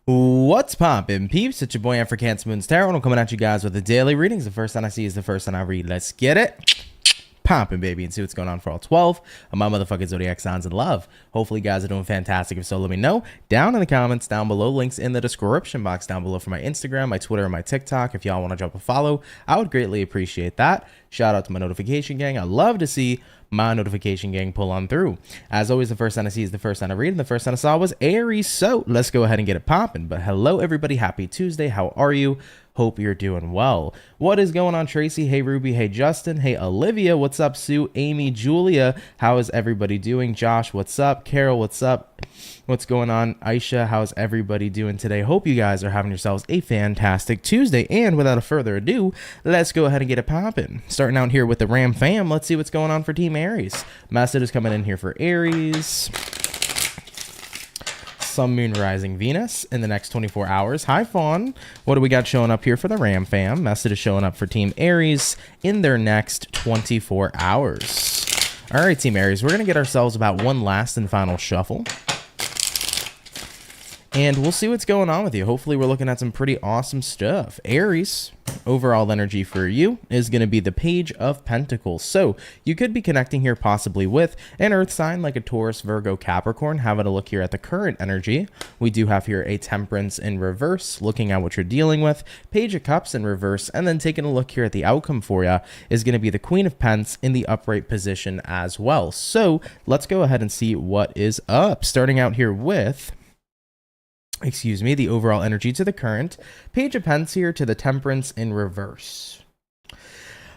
What's poppin', peeps? It's your boy for CancerMoonsTarot, and I'm coming at you guys with the daily readings. The first time I see is the first time I read. Let's get it poppin', baby, and see what's going on for all 12 of my motherfucking zodiac signs in love. Hopefully, you guys are doing fantastic. If so, let me know down in the comments down below. Links in the description box down below for my Instagram, my Twitter, and my TikTok. If y'all want to drop a follow, I would greatly appreciate that. Shout out to my notification gang. I love to see my notification gang pull on through. As always, the first sign I see is the first sign I read, and the first sign I saw was Aries. So let's go ahead and get it popping. But hello, everybody. Happy Tuesday. How are you? Hope you're doing well. What is going on, Tracy? Hey, Ruby. Hey, Justin. Hey, Olivia. What's up, Sue? Amy, Julia. How is everybody doing? Josh, what's up? Carol, what's up? What's going on? Aisha, how's everybody doing today? Hope you guys are having yourselves a fantastic Tuesday. And without further adu, let's go ahead and get it popping. Starting out here with the Ram fam. Let's see what's going on for Team Aries. Message is coming in here for Aries. Sun, Moon, Rising, Venus in the next 24 hours. Hi, Fawn. What do we got showing up here for the Ram fam? Message is showing up for Team Aries in their next 24 hours. All right, Team Aries, we're going to get ourselves about one last and final shuffle. And we'll see what's going on with you. Hopefully, we're looking at some pretty awesome stuff. Aries, overall energy for you is going to be the Page of Pentacles. So you could be connecting here possibly with an earth sign like a Taurus, Virgo, Capricorn. Having a look here at the current energy. We do have here a Temperance in reverse, looking at what you're dealing with. Page of Cups in reverse. And then taking a look here at the outcome for you is going to be the Queen of Pentacles in the upright position as well. So let's go ahead and see what is up. Starting out here with... the overall energy to the current. Page of Pentacles here to the Temperance in reverse.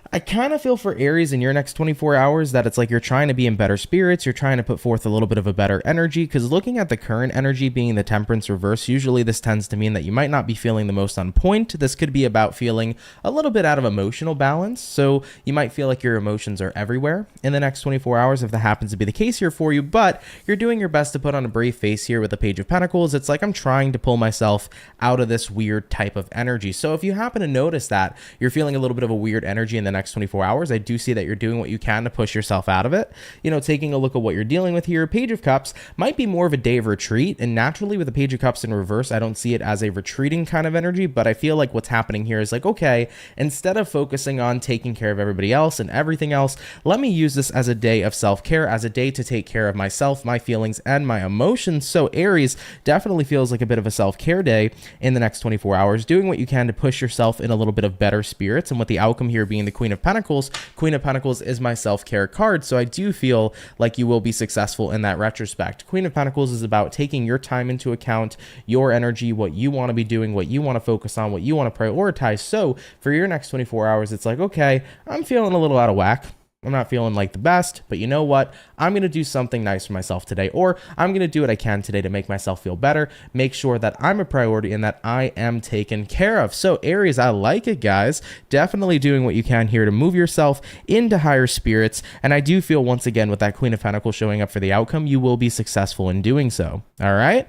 I kind of feel for Aries in your next 24 hours that it's like you're trying to be in better spirits. You're trying to put forth a little bit of a better energy, because looking at the current energy being the Temperance reverse, usually this tends to mean that you might not be feeling the most on point. This could be about feeling a little bit out of emotional balance. So you might feel like your emotions are everywhere in the next 24 hours if that happens to be the case here for you, but you're doing your best to put on a brave face here with the Page of Pentacles. It's like I'm trying to pull myself out of this weird type of energy. So if you happen to notice that you're feeling a little bit of a weird energy in the next 24 hours, I do see that you're doing what you can to push yourself out of it. You know, taking a look at what you're dealing with here. Page of Cups might be more of a day of retreat, and naturally with the Page of Cups in reverse, I don't see it as a retreating kind of energy, but I feel like what's happening here is like, okay, instead of focusing on taking care of everybody else and everything else, let me use this as a day of self-care, as a day to take care of myself, my feelings, and my emotions. So Aries definitely feels like a bit of a self-care day in the next 24 hours, doing what you can to push yourself in a little bit of better spirits. And with the outcome here being the Queen of Pentacles, Queen of Pentacles is my self-care card, so I do feel like you will be successful in that retrospect. Queen of Pentacles is about taking your time into account, your energy, what you want to be doing, what you want to focus on, what you want to prioritize. So for your next 24 hours, it's like, okay, I'm feeling a little out of whack. I'm not feeling like the best, but you know what? I'm going to do something nice for myself today, or I'm going to do what I can today to make myself feel better, make sure that I'm a priority and that I am taken care of. So Aries, I like it, guys. Definitely doing what you can here to move yourself into higher spirits. And I do feel once again with that Queen of Pentacles showing up for the outcome, you will be successful in doing so. All right.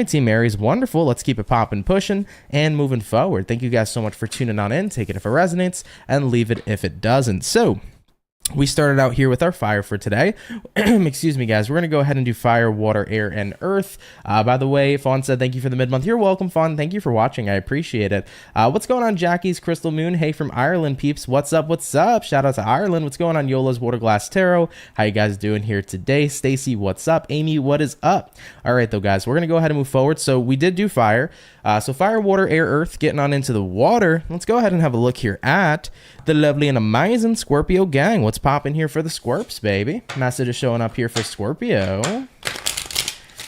Team Aries. Wonderful. Let's keep it popping, pushing, and moving forward. Thank you guys so much for tuning on in. Take it if it resonates and leave it if it doesn't. So we started out here with our fire for today. Excuse me, guys. We're going to go ahead and do fire, water, air, and earth. By the way, Fawn said, thank you for the mid-month. You're welcome, Fawn. Thank you for watching. I appreciate it. What's going on, Jackie's Crystal Moon? Hey, from Ireland, peeps. What's up? What's up? Shout out to Ireland. What's going on, Yola's Water Glass Tarot? How you guys doing here today? Stacy, what's up? Amy, what is up? All right, though, guys. We're going to go ahead and move forward. So we did do fire. So fire, water, air, earth. Getting on into the water. Let's go ahead and have a look here at the lovely and amazing Scorpio gang. What's popping here for the Scorps, baby? Message is showing up here for Scorpio.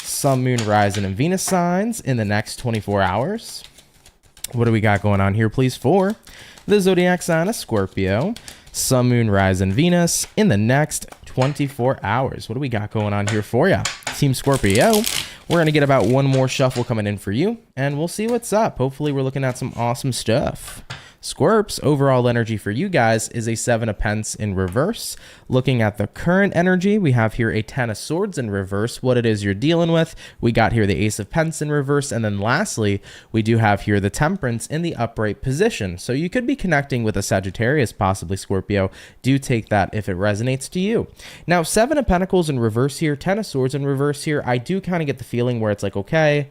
Sun, Moon, Rising, and Venus signs in the next 24 hours. What do we got going on here, please, for the zodiac sign of Scorpio? Sun, Moon, Rising, Venus in the next 24 hours. What do we got going on here for you, Team Scorpio? We're going to get about one more shuffle coming in for you, and we'll see what's up. Hopefully, we're looking at some awesome stuff. Scorps, overall energy for you guys is a 7 of Pentacles in reverse. Looking at the current energy, we have here a 10 of Swords in reverse. What it is you're dealing with, we got here the Ace of Pentacles in reverse. And then lastly, we do have here the Temperance in the upright position. So you could be connecting with a Sagittarius, possibly Scorpio. Do take that if it resonates to you. Now, 7 of Pentacles in reverse here, 10 of Swords in reverse here. I do kind of get the feeling where it's like, okay,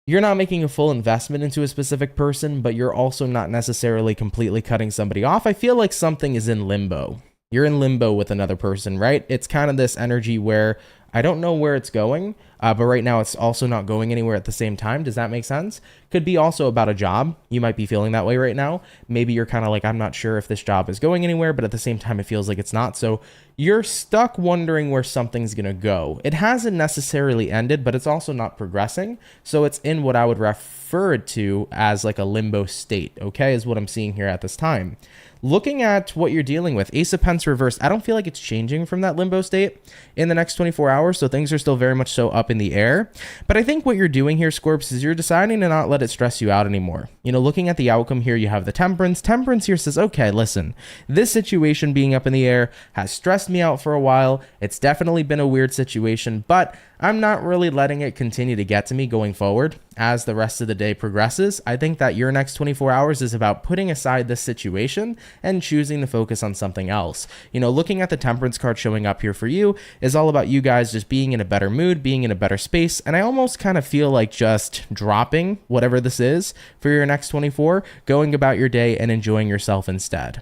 you're not making a full investment into a specific person, but you're also not necessarily completely cutting somebody off. I feel like something is in limbo. You're in limbo with another person, right? It's kind of this energy where I don't know where it's going, but right now it's also not going anywhere at the same time. Does that make sense? Could be also about a job. You might be feeling that way right now. Maybe you're kind of like, I'm not sure if this job is going anywhere, but at the same time, it feels like it's not. So you're stuck wondering where something's going to go. It hasn't necessarily ended, but it's also not progressing. So it's in what I would refer it to as like a limbo state, okay, is what I'm seeing here at this time. Looking at what you're dealing with, Ace of Pentacles reversed, I don't feel like it's changing from that limbo state in the next 24 hours, so things are still very much so up in the air. But I think what you're doing here, Scorps, is you're deciding to not let it stress you out anymore. You know, looking at the outcome here, you have the Temperance. Temperance here says, okay, listen, this situation being up in the air has stressed me out for a while. It's definitely been a weird situation, but I'm not really letting it continue to get to me going forward as the rest of the day progresses. I think that your next 24 hours is about putting aside this situation and choosing to focus on something else. You know, looking at the Temperance card showing up here for you is all about you guys just being in a better mood, being in a better space. And I almost kind of feel like just dropping whatever this is for your next 24, going about your day and enjoying yourself instead.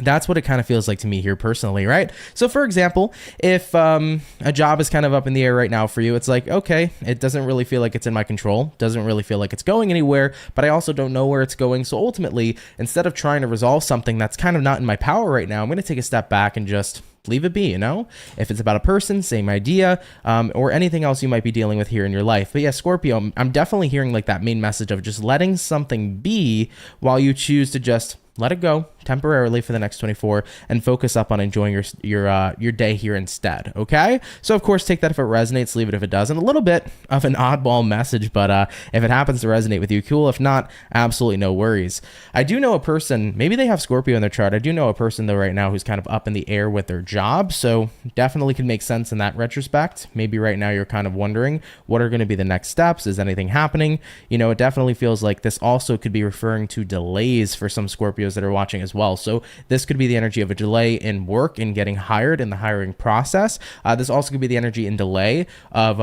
That's what it kind of feels like to me here personally, right? So for example, if a job is kind of up in the air right now for you, it's like, okay, it doesn't really feel like it's in my control, doesn't really feel like it's going anywhere, but I also don't know where it's going. So ultimately, instead of trying to resolve something that's kind of not in my power right now, I'm going to take a step back and just leave it be, you know? If it's about a person, same idea, or anything else you might be dealing with here in your life. But yeah, Scorpio, I'm definitely hearing like that main message of just letting something be while you choose to just let it go temporarily for the next 24 and focus up on enjoying your day here instead, okay? So of course, take that if it resonates, leave it if it doesn't. A little bit of an oddball message, but if it happens to resonate with you, cool. If not, absolutely no worries. I do know a person, maybe they have Scorpio in their chart. I do know a person though right now who's kind of up in the air with their job, so definitely can make sense in that retrospect. Maybe right now you're kind of wondering what are going to be the next steps? Is anything happening? You know, it definitely feels like this also could be referring to delays for some Scorpios that are watching as well. So this could be the energy of a delay in work and getting hired in the hiring process. This also could be the energy and delay of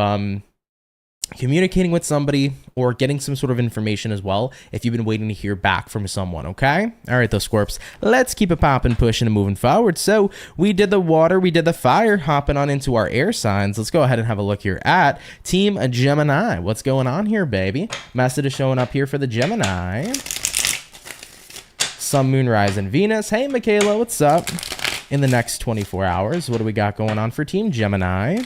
communicating with somebody or getting some sort of information as well if you've been waiting to hear back from someone, okay? All right, those Scorps, let's keep it popping, pushing, and moving forward. So we did the water, we did the fire, hopping on into our air signs. Let's go ahead and have a look here at Team Gemini. What's going on here, baby? Message is showing up here for the Gemini. Sun, Moon, Rise, and Venus. Hey, Michaela, what's up? In the next 24 hours, what do we got going on for Team Gemini?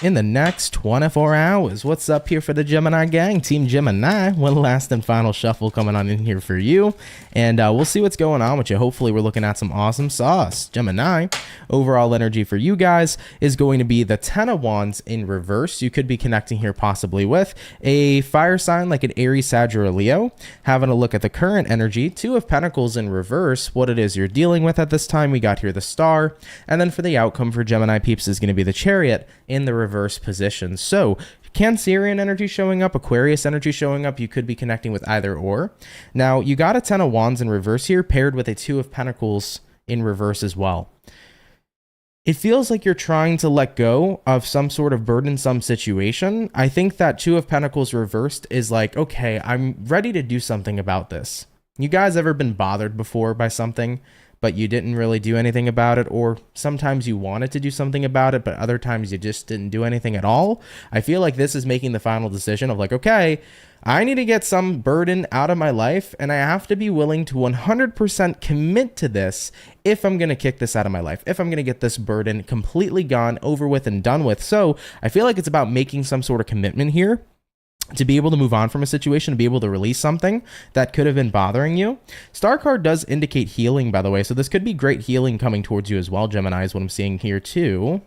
In the next 24 hours, what's up here for the Gemini gang? Team Gemini, one last and final shuffle coming on in here for you. And we'll see what's going on with you. Hopefully, we're looking at some awesome sauce. Gemini, overall energy for you guys is going to be the 10 of Wands in reverse. You could be connecting here possibly with a fire sign like an Aries, Sag, or a Leo. Having a look at the current energy, 2 of Pentacles in reverse, what it is you're dealing with at this time. We got here the Star. And then for the outcome for Gemini peeps is going to be the Chariot in the reverse position. So Cancerian energy showing up, Aquarius energy showing up. You could be connecting with either or. Now, you got a 10 of Wands in reverse here paired with a 2 of Pentacles in reverse as well. It feels like you're trying to let go of some sort of burdensome situation. I think that 2 of Pentacles reversed is like, okay, I'm ready to do something about this. You guys ever been bothered before by something, but you didn't really do anything about it? Or sometimes you wanted to do something about it, but other times you just didn't do anything at all? I feel like this is making the final decision of like, okay, I need to get some burden out of my life, and I have to be willing to 100% commit to this if I'm going to kick this out of my life, if I'm going to get this burden completely gone, over with, and done with. So I feel like it's about making some sort of commitment here to be able to move on from a situation, to be able to release something that could have been bothering you. Star card does indicate healing, by the way, so this could be great healing coming towards you as well, Gemini, is what I'm seeing here too.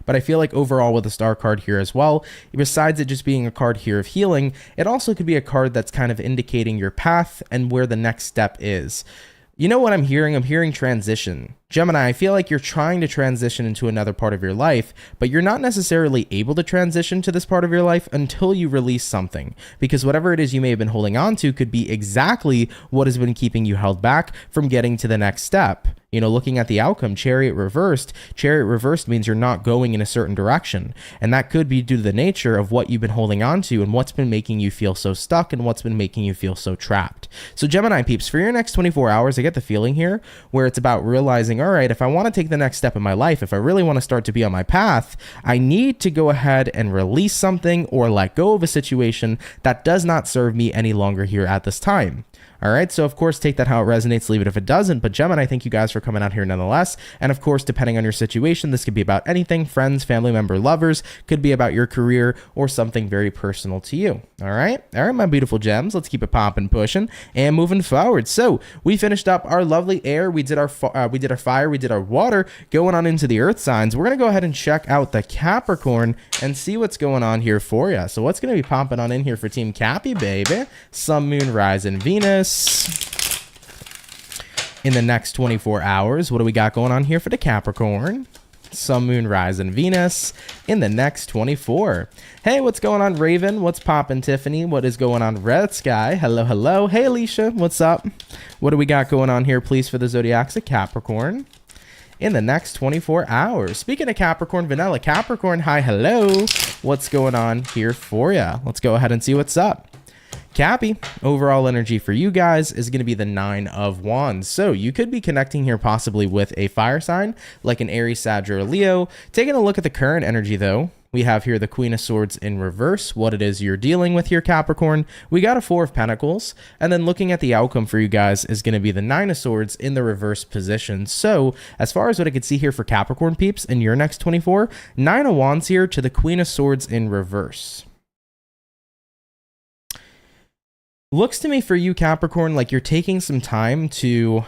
But I feel like overall with the Star card here as well, besides it just being a card here of healing, it also could be a card that's kind of indicating your path and where the next step is. You know what I'm hearing? I'm hearing transition. Gemini, I feel like you're trying to transition into another part of your life, but you're not necessarily able to transition to this part of your life until you release something, because whatever it is you may have been holding on to could be exactly what has been keeping you held back from getting to the next step. You know, looking at the outcome, Chariot reversed means you're not going in a certain direction. And that could be due to the nature of what you've been holding on to and what's been making you feel so stuck and what's been making you feel so trapped. So Gemini peeps, for your next 24 hours, I get the feeling here where it's about realizing, all right, if I want to take the next step in my life, if I really want to start to be on my path, I need to go ahead and release something or let go of a situation that does not serve me any longer here at this time. All right, so of course, take that how it resonates, leave it if it doesn't. But Gemini, thank you guys for coming out here nonetheless. And of course, depending on your situation, this could be about anything, friends, family member, lovers, could be about your career or something very personal to you. All right, my beautiful gems, let's keep it popping, pushing, and moving forward. So we finished up our lovely air. We did our fire, we did our water, going on into the earth signs. We're gonna go ahead and check out the Capricorn and see what's going on here for you. So what's gonna be popping on in here for Team Cappy, baby? Sun, Moon, Rise, and Venus. In the next 24 hours, what do we got going on here for the Capricorn? Sun, Moon, Rise, and Venus in the next 24. Hey, what's going on, Raven? What's poppin', Tiffany? What is going on, Red Sky? Hello, hello. Hey, Alicia, what's up? What do we got going on here, please, for the Zodiacs of Capricorn in the next 24 hours? Speaking of Capricorn, Vanilla Capricorn, hi, hello. What's going on here for you? Let's go ahead and see what's up. Cappy, overall energy for you guys is going to be the 9 of Wands. So you could be connecting here possibly with a fire sign like an Aries, Sag, or Leo. Taking a look at the current energy though, we have here the Queen of Swords in reverse, what it is you're dealing with here, Capricorn. We got a 4 of Pentacles, and then looking at the outcome for you guys is going to be the 9 of Swords in the reverse position. So as far as what I could see here for Capricorn peeps in your next 24, 9 of Wands here to the Queen of Swords in reverse. Looks to me for you, Capricorn, like you're taking some time to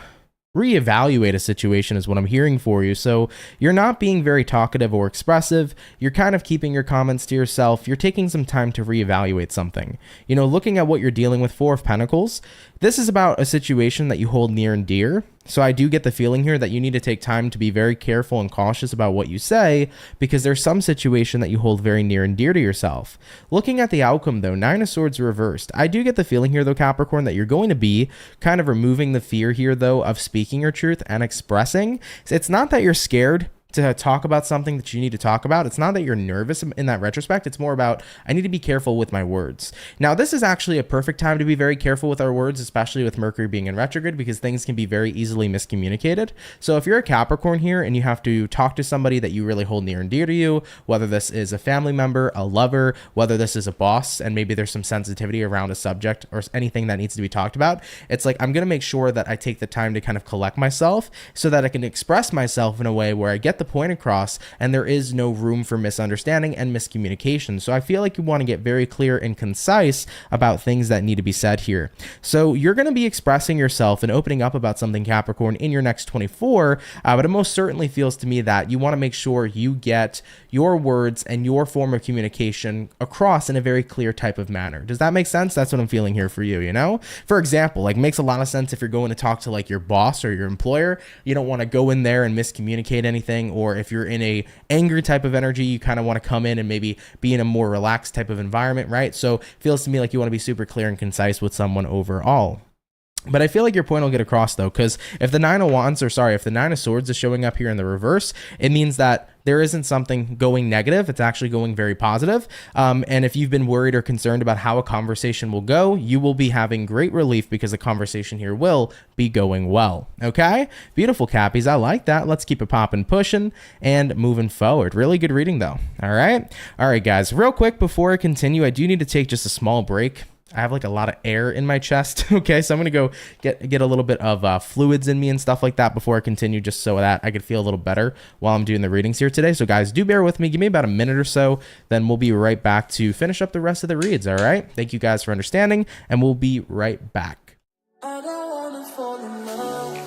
reevaluate a situation is what I'm hearing for you. So you're not being very talkative or expressive. You're kind of keeping your comments to yourself. You're taking some time to reevaluate something. You know, looking at what you're dealing with, 4 of Pentacles, this is about a situation that you hold near and dear. So I do get the feeling here that you need to take time to be very careful and cautious about what you say because there's some situation that you hold very near and dear to yourself. Looking at the outcome though, 9 of Swords reversed. I do get the feeling here though, Capricorn, that you're going to be kind of removing the fear here though of speaking your truth and expressing. It's not that you're scared to talk about something that you need to talk about. It's not that you're nervous in that retrospect. It's more about, I need to be careful with my words. Now, this is actually a perfect time to be very careful with our words, especially with Mercury being in retrograde, because things can be very easily miscommunicated. So if you're a Capricorn here and you have to talk to somebody that you really hold near and dear to you, whether this is a family member, a lover, whether this is a boss, and maybe there's some sensitivity around a subject or anything that needs to be talked about, it's like, I'm going to make sure that I take the time to kind of collect myself so that I can express myself in a way where I get the point across and there is no room for misunderstanding and miscommunication. So I feel like you want to get very clear and concise about things that need to be said here. So you're going to be expressing yourself and opening up about something, Capricorn, in your next 24, but it most certainly feels to me that you want to make sure you get your words and your form of communication across in a very clear type of manner. Does that make sense? That's what I'm feeling here for you, you know? For example, like makes a lot of sense if you're going to talk to like your boss or your employer, you don't want to go in there and miscommunicate anything, or if you're in a angry type of energy, you kind of want to come in and maybe be in a more relaxed type of environment, right? So it feels to me like you want to be super clear and concise with someone overall. But I feel like your point will get across though, because if the 9 of Wands, or sorry, if the 9 of Swords is showing up here in the reverse, it means that there isn't something going negative. It's actually going very positive. And if you've been worried or concerned about how a conversation will go, you will be having great relief because the conversation here will be going well. Okay? Beautiful, Cappies. I like that. Let's keep it popping, pushing, and moving forward. Really good reading though. All right? All right, guys. Real quick before I continue, I do need to take just a small break. I have like a lot of air in my chest. Okay, so I'm gonna go get a little bit of fluids in me and stuff like that before I continue, just so that I could feel a little better while I'm doing the readings here today. So guys, do bear with me. Give me about a minute or so, then we'll be right back to finish up the rest of the reads. All right. Thank you guys for understanding, and we'll be right back. I don't wanna fall in love.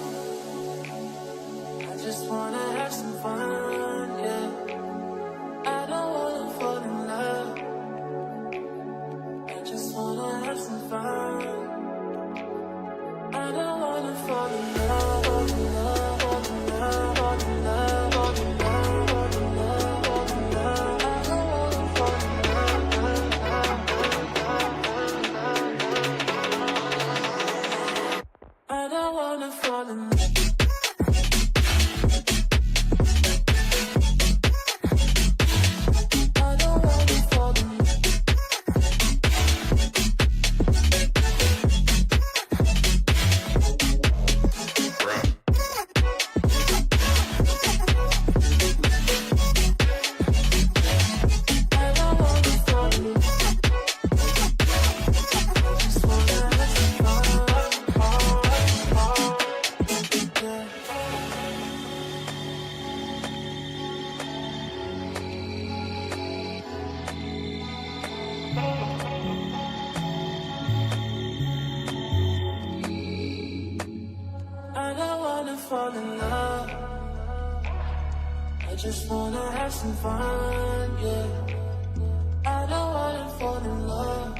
I just wanna have some fun, yeah. I don't wanna fall in love. I just wanna have some fun. I don't wanna fall in love, fall in love, fall in love, fall in love, fall in love, fall in love, fall in love. I don't wanna fall in love. just wanna have some fun, yeah. I don't wanna fall in love.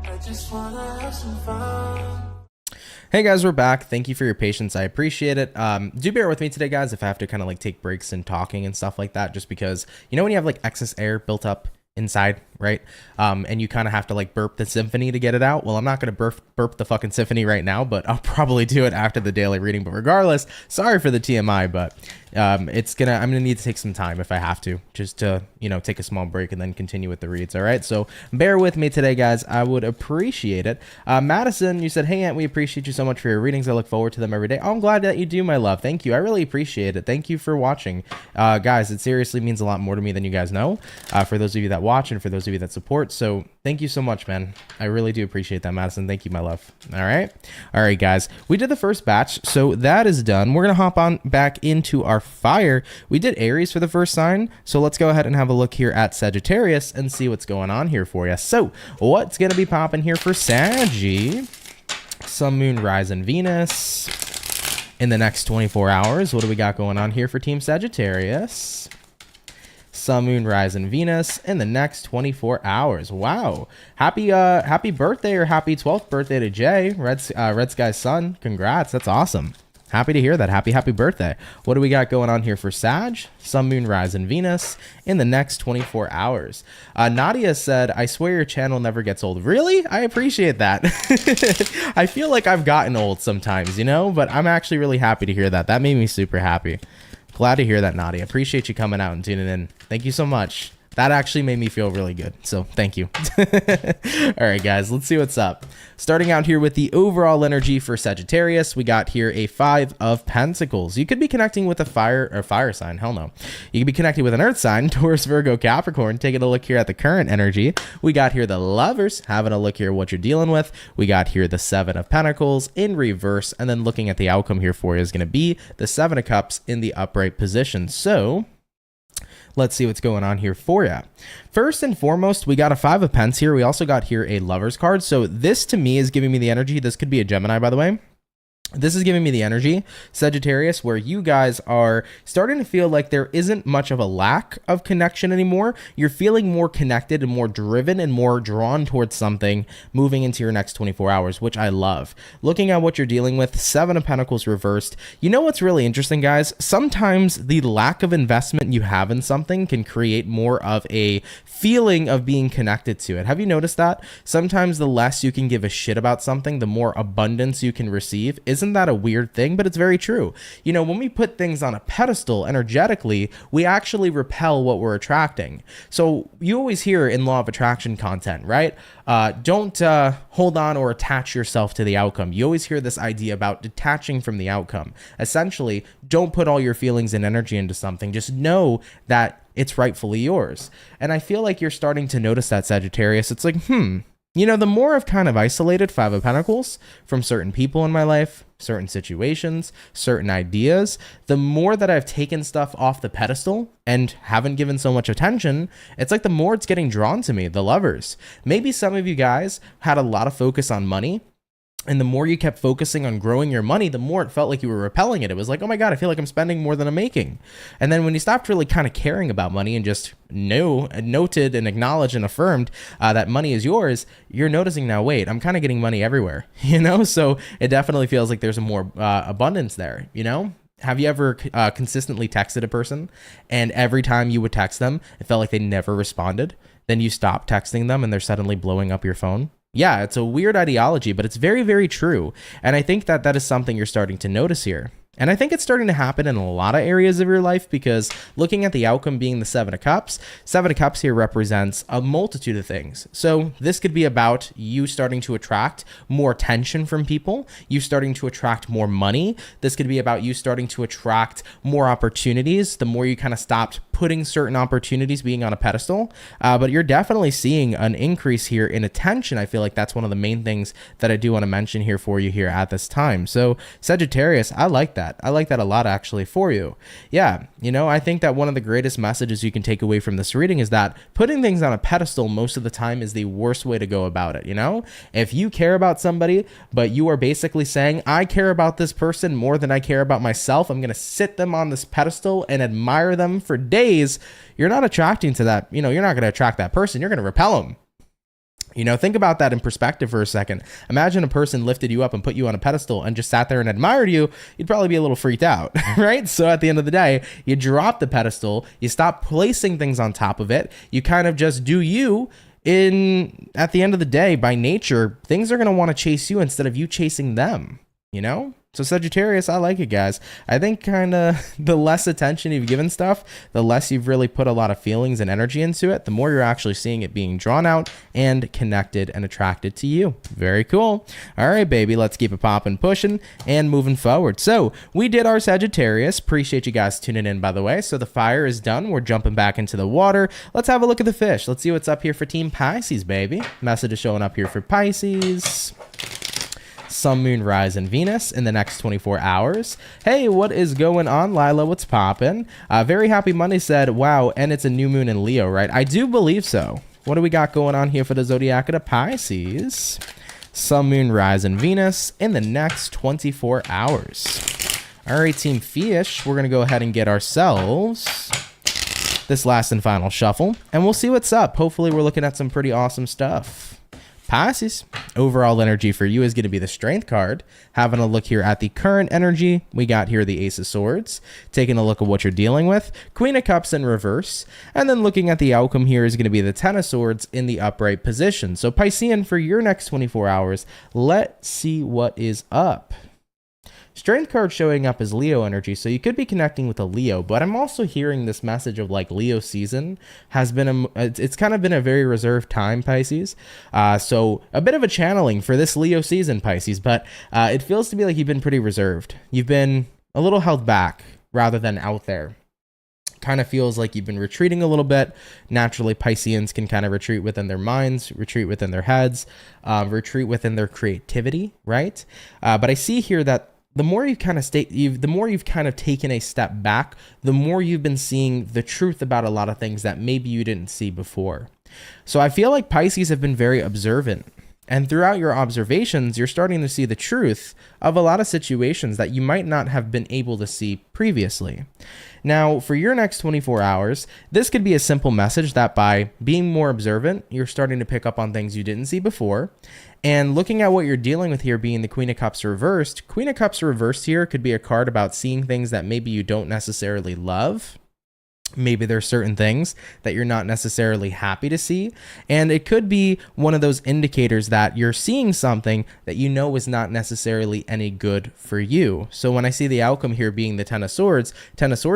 I just wanna have some fun. Hey guys, we're back. Thank you for your patience. I appreciate it. Do bear with me today, guys, if I have to kind of like take breaks in talking and stuff like that, just because, you know, when you have like excess air built up inside, right? And you kind of have to like burp the symphony to get it out. Well, I'm not going to burp the fucking symphony right now, but I'll probably do it after the daily reading. But regardless, sorry for the TMI, but I'm gonna need to take some time if I have to, just to, you know, take a small break and then continue with the reads. All right, so bear with me today, guys. I would appreciate it. Madison, you said, hey Aunt, we appreciate you so much for your readings. I look forward to them every day. Oh, I'm glad that you do, my love. Thank you. I really appreciate it. Thank you for watching. Guys, it seriously means a lot more to me than you guys know, for those of you that watch and for those of you that support. So thank you so much, man. I really do appreciate that, Madison. Thank you, my love. All right, guys, we did the first batch, so that is done. We're gonna hop on back into our fire. We did Aries for the first sign, so let's go ahead and have a look here at Sagittarius and see what's going on here for you. So what's gonna be popping here for Saggy? Sun, Moon, Rise, and Venus in the next 24 hours. What do we got going on here for Team Sagittarius? Sun, Moon, Rise, and Venus in the next 24 hours. Wow. Happy birthday, or happy 12th birthday to Jay, Red Sky's son. Congrats. That's awesome. Happy to hear that. Happy birthday. What do we got going on here for Sag? Sun, Moon, Rise, and Venus in the next 24 hours. Nadia said, I swear your channel never gets old. Really? I appreciate that. I feel like I've gotten old sometimes, you know, but I'm actually really happy to hear that. That made me super happy. Glad to hear that, Nadia. Appreciate you coming out and tuning in. Thank you so much. That actually made me feel really good. So thank you. All right, guys, let's see what's up. Starting out here with the overall energy for Sagittarius, we got here a 5 of Pentacles. You could be connecting with a fire sign. Hell no. You could be connecting with an earth sign, Taurus, Virgo, Capricorn. Taking a look here at the current energy. We got here the Lovers, having a look here what you're dealing with. We got here the 7 of Pentacles in reverse. And then looking at the outcome here for you is going to be the 7 of Cups in the upright position. So let's see what's going on here for you. First and foremost, we got a 5 of Pence here. We also got here a Lover's card. So this to me is giving me the energy. This could be a Gemini, by the way. This is giving me the energy, Sagittarius, where you guys are starting to feel like there isn't much of a lack of connection anymore. You're feeling more connected and more driven and more drawn towards something moving into your next 24 hours, which I love. Looking at what you're dealing with, 7 of Pentacles reversed. You know what's really interesting, guys? Sometimes the lack of investment you have in something can create more of a feeling of being connected to it. Have you noticed that? Sometimes the less you can give a shit about something, the more abundance you can receive. Isn't that a weird thing? But it's very true. You know, when we put things on a pedestal energetically, we actually repel what we're attracting. So you always hear in law of attraction content, right? Don't hold on or attach yourself to the outcome. You always hear this idea about detaching from the outcome. Essentially, don't put all your feelings and energy into something. Just know that it's rightfully yours. And I feel like you're starting to notice that, Sagittarius. It's like, you know, the more I've kind of isolated 5 of Pentacles from certain people in my life, certain situations, certain ideas, the more that I've taken stuff off the pedestal and haven't given so much attention, it's like the more it's getting drawn to me, the Lovers. Maybe some of you guys had a lot of focus on money, and the more you kept focusing on growing your money, the more it felt like you were repelling it. It was like, oh my God, I feel like I'm spending more than I'm making. And then when you stopped really kind of caring about money and just noted and acknowledged and affirmed that money is yours, you're noticing now, wait, I'm kind of getting money everywhere, you know? So it definitely feels like there's a more abundance there, you know? Have you ever consistently texted a person, and every time you would text them, it felt like they never responded? Then you stop texting them and they're suddenly blowing up your phone? Yeah, it's a weird ideology, but it's very, very true. And I think that that is something you're starting to notice here. And I think it's starting to happen in a lot of areas of your life, because looking at the outcome being the 7 of Cups here represents a multitude of things. So this could be about you starting to attract more attention from people, you starting to attract more money. This could be about you starting to attract more opportunities. The more you kind of stopped putting certain opportunities being on a pedestal, but you're definitely seeing an increase here in attention. I feel like that's one of the main things that I do want to mention here for you here at this time. So Sagittarius, I like that. I like that a lot actually for you. Yeah, you know, I think that one of the greatest messages you can take away from this reading is that putting things on a pedestal most of the time is the worst way to go about it. You know, if you care about somebody, but you are basically saying, I care about this person more than I care about myself, I'm going to sit them on this pedestal and admire them for days, you're not attracting to that. You know, you're not going to attract that person. You're going to repel them. You know, think about that in perspective for a second. Imagine a person lifted you up and put you on a pedestal and just sat there and admired you. You'd probably be a little freaked out, right? So at the end of the day, you drop the pedestal, you stop placing things on top of it. You kind of just do you. At the end of the day, by nature, things are going to want to chase you instead of you chasing them, you know? So Sagittarius, I like it, guys. I think kind of the less attention you've given stuff, the less you've really put a lot of feelings and energy into it, the more you're actually seeing it being drawn out and connected and attracted to you. Very cool. All right, baby, let's keep it popping, pushing, and moving forward. So we did our Sagittarius. Appreciate you guys tuning in, by the way. So the fire is done. We're jumping back into the water. Let's have a look at the fish. Let's see what's up here for Team Pisces, baby. Message is showing up here for Pisces. Sun, Moon, Rise, and Venus in the next 24 hours. Hey, what is going on, Lila? What's poppin'? Very Happy Monday said, wow, and it's a new moon in Leo, right? I do believe so. What do we got going on here for the Zodiac of the Pisces? Sun, Moon, Rise, and Venus in the next 24 hours. All right, Team Fish, we're going to go ahead and get ourselves this last and final shuffle, and we'll see what's up. Hopefully, we're looking at some pretty awesome stuff. Pisces, overall energy for you is going to be the Strength card. Having a look here at the current energy, we got here the Ace of Swords. Taking a look at what you're dealing with, Queen of Cups in reverse. And then looking at the outcome here is going to be the Ten of Swords in the upright position. So Piscean, for your next 24 hours, let's see what is up. Strength card showing up as Leo energy, so you could be connecting with a Leo, but I'm also hearing this message of like Leo season has been, it's kind of been a very reserved time, Pisces. So a bit of a channeling for this Leo season, Pisces, but it feels to be like you've been pretty reserved. You've been a little held back rather than out there. Kind of feels like you've been retreating a little bit. Naturally, Pisceans can kind of retreat within their minds, retreat within their heads, retreat within their creativity, right? But I see here that the more you've kind of taken a step back, the more you've been seeing the truth about a lot of things that maybe you didn't see before. So I feel like Pisces have been very observant. And throughout your observations, you're starting to see the truth of a lot of situations that you might not have been able to see previously. Now, for your next 24 hours, this could be a simple message that by being more observant, you're starting to pick up on things you didn't see before. And looking at what you're dealing with here being the Queen of Cups reversed, Queen of Cups reversed here could be a card about seeing things that maybe you don't necessarily love. Maybe there's certain things that you're not necessarily happy to see. And it could be one of those indicators that you're seeing something that you know is not necessarily any good for you. So when I see the outcome here being the Ten of Swords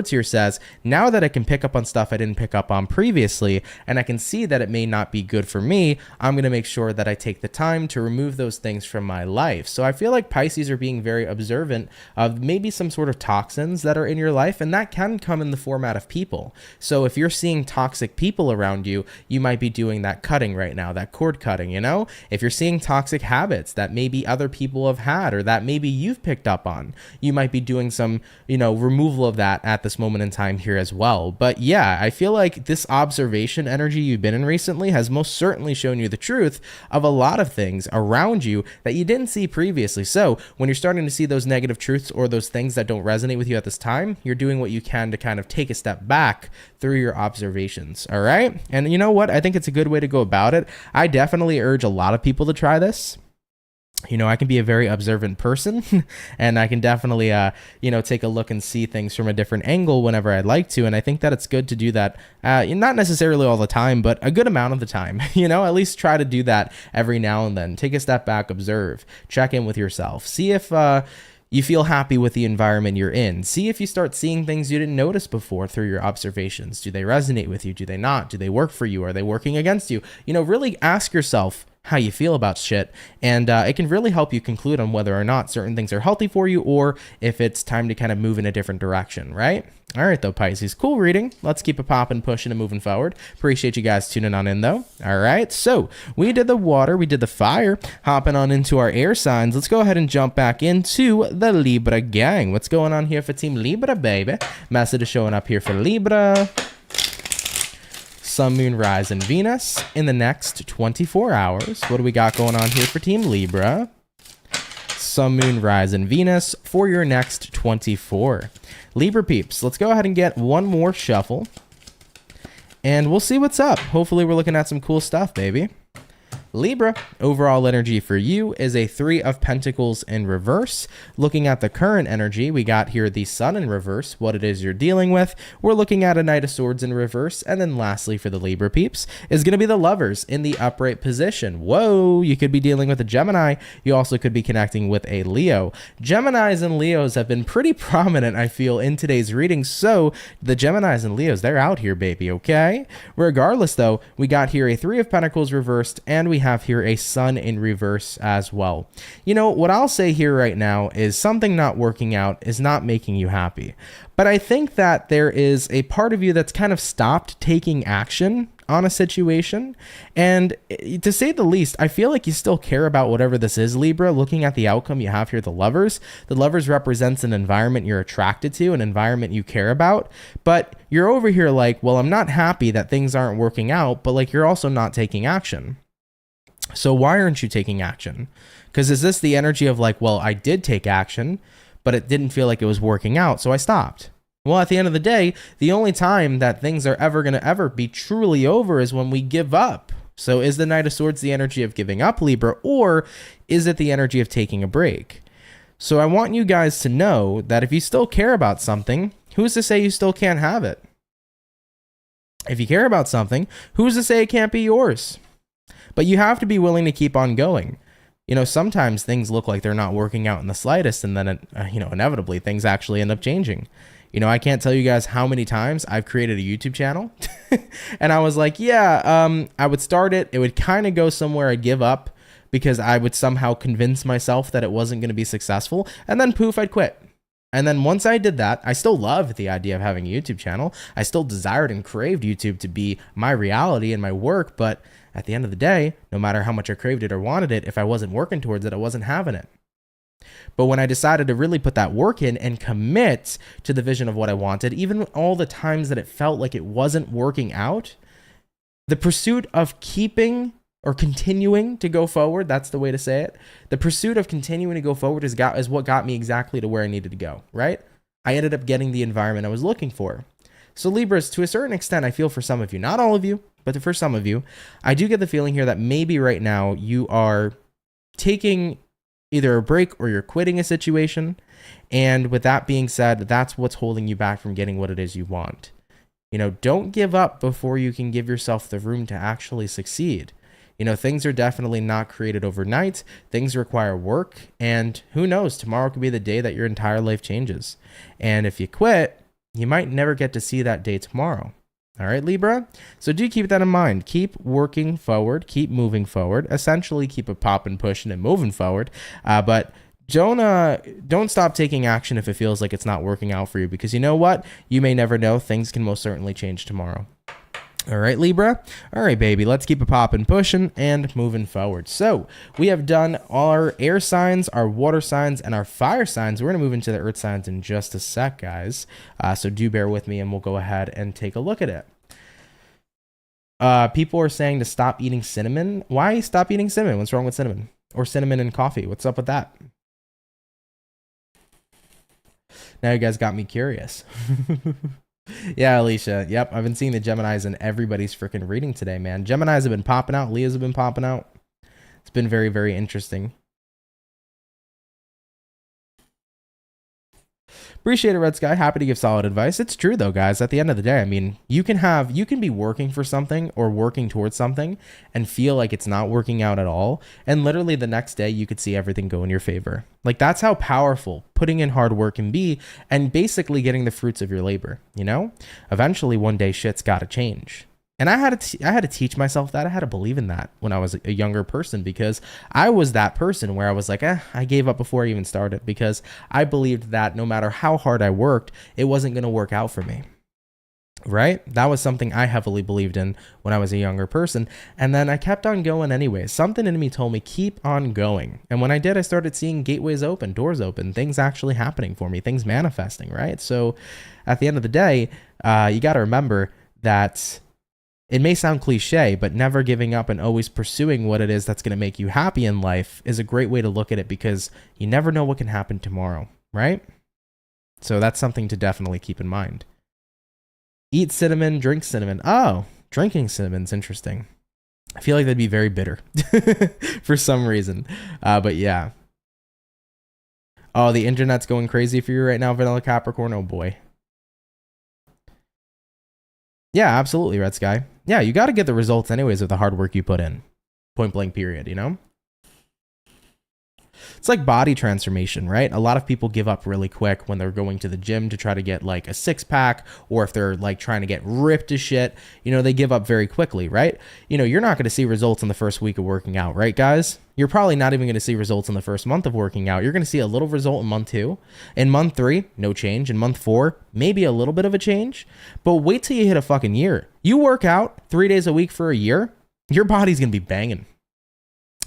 here says, now that I can pick up on stuff I didn't pick up on previously, and I can see that it may not be good for me, I'm going to make sure that I take the time to remove those things from my life. So I feel like Pisces are being very observant of maybe some sort of toxins that are in your life, and that can come in the format of people. So if you're seeing toxic people around you, you might be doing that cutting right now, that cord cutting, you know? If you're seeing toxic habits that maybe other people have had or that maybe you've picked up on, you might be doing some, removal of that at this moment in time here as well. But yeah, I feel like this observation energy you've been in recently has most certainly shown you the truth of a lot of things around you that you didn't see previously. So when you're starting to see those negative truths or those things that don't resonate with you at this time, you're doing what you can to kind of take a step back through your observations. All right. And you know what? I think it's a good way to go about it. I definitely urge a lot of people to try this. I can be a very observant person and I can definitely, take a look and see things from a different angle whenever I'd like to. And I think that it's good to do that, not necessarily all the time, but a good amount of the time, at least try to do that every now and then. Take a step back, observe, check in with yourself, see if, you feel happy with the environment you're in. See if you start seeing things you didn't notice before through your observations. Do they resonate with you? Do they not? Do they work for you? Are they working against you? Really ask yourself, how you feel about shit, and it can really help you conclude on whether or not certain things are healthy for you or if it's time to kind of move in a different direction, right? All right, though, Pisces. Cool reading. Let's keep it popping, pushing, and moving forward. Appreciate you guys tuning on in, though. All right, so we did the water, we did the fire, hopping on into our air signs. Let's go ahead and jump back into the Libra gang. What's going on here for Team Libra, baby? Message is showing up here for Libra. Sun, Moon, Rise, and Venus in the next 24 hours. What do we got going on here for Team Libra? Sun, Moon, Rise, and Venus for your next 24. Libra peeps, let's go ahead and get one more shuffle. And we'll see what's up. Hopefully we're looking at some cool stuff, baby. Libra, overall energy for you is a 3 of Pentacles in reverse. Looking at the current energy, we got here the Sun in reverse, what it is you're dealing with. We're looking at a Knight of Swords in reverse. And then lastly for the Libra peeps is going to be the Lovers in the upright position. Whoa, you could be dealing with a Gemini. You also could be connecting with a Leo. Geminis and Leos have been pretty prominent, I feel, in today's reading. So the Geminis and Leos, they're out here, baby, okay? Regardless, though, we got here a 3 of Pentacles reversed, and we have here a Sun in reverse as well. You know, what I'll say here right now is something not working out is not making you happy. But I think that there is a part of you that's kind of stopped taking action on a situation. And to say the least, I feel like you still care about whatever this is, Libra. Looking at the outcome you have here, the Lovers. The Lovers represents an environment you're attracted to, an environment you care about. But you're over here like, well, I'm not happy that things aren't working out, but like you're also not taking action. So why aren't you taking action? Because is this the energy of like, well, I did take action, but it didn't feel like it was working out, so I stopped? Well, at the end of the day, the only time that things are ever going to ever be truly over is when we give up. So is the Knight of Swords the energy of giving up, Libra, or is it the energy of taking a break? So I want you guys to know that if you still care about something, who's to say you still can't have it? If you care about something, who's to say it can't be yours? But you have to be willing to keep on going. You know, sometimes things look like they're not working out in the slightest, and then, inevitably things actually end up changing. You know, I can't tell you guys how many times I've created a YouTube channel and I was like, I would start it. It would kind of go somewhere. I'd give up because I would somehow convince myself that it wasn't going to be successful. And then poof, I'd quit. And then once I did that, I still loved the idea of having a YouTube channel. I still desired and craved YouTube to be my reality and my work. But at the end of the day, no matter how much I craved it or wanted it, if I wasn't working towards it, I wasn't having it. But when I decided to really put that work in and commit to the vision of what I wanted, even all the times that it felt like it wasn't working out, the pursuit of keeping or continuing to go forward, that's the way to say it. The pursuit of continuing to go forward is what got me exactly to where I needed to go, right? I ended up getting the environment I was looking for. So Libras, to a certain extent, I feel for some of you, not all of you, but for some of you, I do get the feeling here that maybe right now you are taking either a break or you're quitting a situation. And with that being said, that's what's holding you back from getting what it is you want. You know, don't give up before you can give yourself the room to actually succeed. You know, things are definitely not created overnight. Things require work. And who knows, tomorrow could be the day that your entire life changes. And if you quit, you might never get to see that day tomorrow. All right, Libra? So do keep that in mind. Keep working forward. Keep moving forward. Essentially, keep it popping, pushing, and moving forward. But don't stop taking action if it feels like it's not working out for you. Because you know what? You may never know. Things can most certainly change tomorrow. All right, Libra. All right, baby. Let's keep it popping, pushing, and moving forward. So we have done our air signs, our water signs, and our fire signs. We're going to move into the earth signs in just a sec, guys. So do bear with me, and we'll go ahead and take a look at it. People are saying to stop eating cinnamon. Why stop eating cinnamon? What's wrong with cinnamon? Or cinnamon and coffee? What's up with that? Now you guys got me curious. Yeah, Alicia. Yep, I've been seeing the Geminis in everybody's freaking reading today, man. Geminis have been popping out. Leos have been popping out. It's been very, very interesting. Appreciate it, Red Sky. Happy to give solid advice. It's true, though, guys. At the end of the day, I mean, you can be working for something or working towards something and feel like it's not working out at all. And literally the next day, you could see everything go in your favor. Like, that's how powerful putting in hard work can be and basically getting the fruits of your labor, you know? Eventually, one day, shit's got to change. And I had to teach myself that. I had to believe in that when I was a younger person, because I was that person where I was like, I gave up before I even started, because I believed that no matter how hard I worked, it wasn't going to work out for me. Right? That was something I heavily believed in when I was a younger person. And then I kept on going anyway. Something in me told me, keep on going. And when I did, I started seeing gateways open, doors open, things actually happening for me, things manifesting, right? So at the end of the day, you got to remember that it may sound cliche, but never giving up and always pursuing what it is that's going to make you happy in life is a great way to look at it, because you never know what can happen tomorrow, right? So that's something to definitely keep in mind. Eat cinnamon, drink cinnamon. Oh, drinking cinnamon's interesting. I feel like that'd be very bitter for some reason. But yeah. Oh, the internet's going crazy for you right now, Vanilla Capricorn. Oh boy. Yeah, absolutely, Red Sky. Yeah, you got to get the results anyways of the hard work you put in. Point blank period, you know? It's like body transformation, right? A lot of people give up really quick when they're going to the gym to try to get like a six pack, or if they're like trying to get ripped as shit, you know, they give up very quickly, right? You know, you're not going to see results in the first week of working out, right, guys? You're probably not even going to see results in the first month of working out. You're going to see a little result in month 2. In month 3, no change. In month 4, maybe a little bit of a change. But wait till you hit a fucking year. You work out 3 days a week for a year, your body's going to be banging.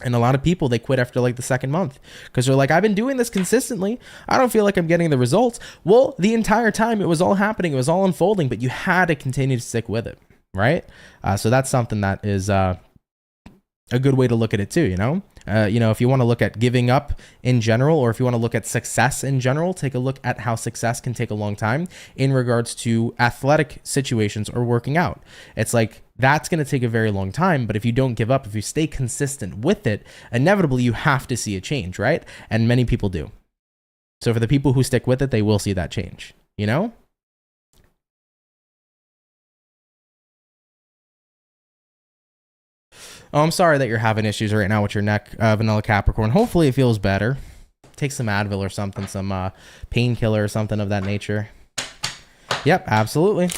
And a lot of people, they quit after like the second month because they're like, I've been doing this consistently. I don't feel like I'm getting the results. Well, the entire time it was all happening. It was all unfolding, but you had to continue to stick with it, right? So that's something that is a good way to look at it too, you know? If you want to look at giving up in general, or if you want to look at success in general, take a look at how success can take a long time in regards to athletic situations or working out. It's like, that's going to take a very long time, but if you don't give up, if you stay consistent with it, inevitably you have to see a change, right? And many people do. So for the people who stick with it, they will see that change, you know? Oh, I'm sorry that you're having issues right now with your neck, Vanilla Capricorn. Hopefully it feels better. Take some Advil or something, some painkiller or something of that nature. Yep, absolutely.